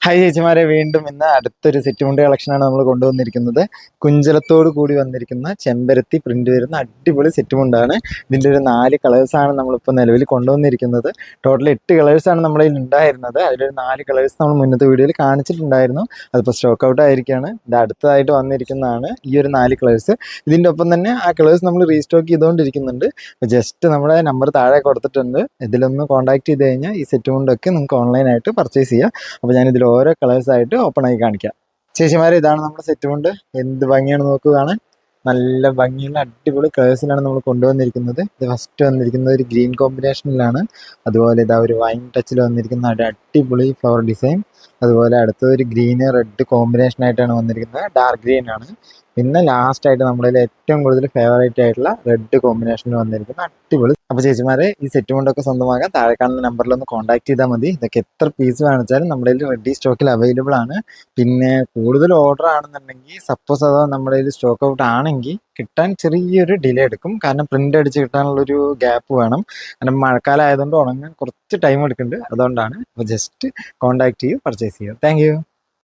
Hi ചേച്ചിമാരെ, വീണ്ടും ഇന്ന് അടുത്തൊരു സെറ്റ് മുണ്ട് കളക്ഷനാണ് നമ്മൾ കൊണ്ടുവന്നിരിക്കുന്നത്. കുഞ്ചലത്തോട് കൂടി വന്നിരിക്കുന്ന ചെമ്പരത്തി പ്രിന്റ് വരുന്ന അടിപൊളി സെറ്റ് മുണ്ടാണ്. ഇതിൻ്റെ ഒരു 4 കളേഴ്സാണ് നമ്മളിപ്പോൾ നിലവിൽ കൊണ്ടുവന്നിരിക്കുന്നത്. ടോട്ടൽ 8 കളേഴ്സാണ് നമ്മുടെ കയ്യിൽ ഉണ്ടായിരുന്നത്. അതിലൊരു 4 കളേഴ്സ് നമ്മൾ മുന്നത്തെ വീഡിയോയിൽ കാണിച്ചിട്ടുണ്ടായിരുന്നു. അതിപ്പോൾ സ്റ്റോക്ക് ഔട്ട് ആയിരിക്കുകയാണ്. ഇത് അടുത്തതായിട്ട് വന്നിരിക്കുന്നതാണ് ഈ ഒരു 4 കളേഴ്സ്. ഇതിൻ്റെ ഒപ്പം തന്നെ ആ കളേഴ്സ് നമ്മൾ റീസ്റ്റോക്ക് ചെയ്തുകൊണ്ടിരിക്കുന്നുണ്ട്. അപ്പോൾ ജസ്റ്റ് നമ്മുടെ നമ്പർ താഴെ കൊടുത്തിട്ടുണ്ട്. ഇതിലൊന്ന് കോൺടാക്ട് ചെയ്ത് കഴിഞ്ഞാൽ ഈ സെറ്റ് മുണ്ടൊക്കെ നിങ്ങൾക്ക് ഓൺലൈനായിട്ട് പർച്ചേസ് ചെയ്യാം. അപ്പോൾ ഞാനിതിൽ ഓരോ കളേഴ്സായിട്ട് ഓപ്പൺ ആയി കാണിക്കാം. ചേച്ചിമാരെ, ഇതാണ് നമ്മുടെ സെറ്റ് മുണ്ട്. എന്ത് ഭംഗിയാണ് നോക്കുകയാണ്. നല്ല ഭംഗിയുള്ള അടിപൊളി കളേഴ്സിലാണ് നമ്മൾ കൊണ്ടുവന്നിരിക്കുന്നത്. ഇത് ഫസ്റ്റ് വന്നിരിക്കുന്നത് ഒരു ഗ്രീൻ കോമ്പിനേഷനിലാണ്. അതുപോലെ ഇതാ ഒരു വൈൻ ടച്ചിൽ വന്നിരിക്കുന്ന ഒരു അടിപൊളി ഫ്ലവർ ഡിസൈൻ. അതുപോലെ അടുത്തത് ഒരു ഗ്രീന് റെഡ് കോമ്പിനേഷനായിട്ടാണ് വന്നിരിക്കുന്നത്. ഡാർക്ക് ഗ്രീൻ ആണ്. പിന്നെ ലാസ്റ്റ് ആയിട്ട് നമ്മുടെ ഏറ്റവും കൂടുതൽ ഫേവറേറ്റ് ആയിട്ടുള്ള റെഡ് കോമ്പിനേഷനിൽ വന്നിരിക്കുന്ന അടിപൊളി. അപ്പോൾ ചേച്ചിമാരെ, ഈ സെറ്റ് കൊണ്ടൊക്കെ സ്വന്തമാകാൻ താഴെ കാണുന്ന നമ്പറിൽ ഒന്ന് കോൺടാക്ട് ചെയ്താൽ മതി. ഇതൊക്കെ എത്ര പീസ് വേണിച്ചാലും നമ്മുടെ കയ്യിൽ റെഡി സ്റ്റോക്കിൽ അവൈലബിൾ ആണ്. പിന്നെ കൂടുതൽ ഓർഡർ ആണെന്നുണ്ടെങ്കിൽ, സപ്പോസ് അഥവാ നമ്മുടെ കയ്യിൽ സ്റ്റോക്ക് ഔട്ട് ആണെങ്കിൽ കിട്ടാൻ ചെറിയൊരു ഡിലേ എടുക്കും. കാരണം പ്രിന്റ് അടിച്ച് കിട്ടാനുള്ളൊരു ഗ്യാപ്പ് വേണം. കാരണം മഴക്കാലം ആയതുകൊണ്ട് ഉണങ്ങാൻ കുറച്ച് ടൈം എടുക്കുന്നുണ്ട്. അതുകൊണ്ടാണ്. അപ്പോൾ ജസ്റ്റ് കോൺടാക്ട് ചെയ്യൂ, പർച്ചേസ് ചെയ്യൂ. താങ്ക്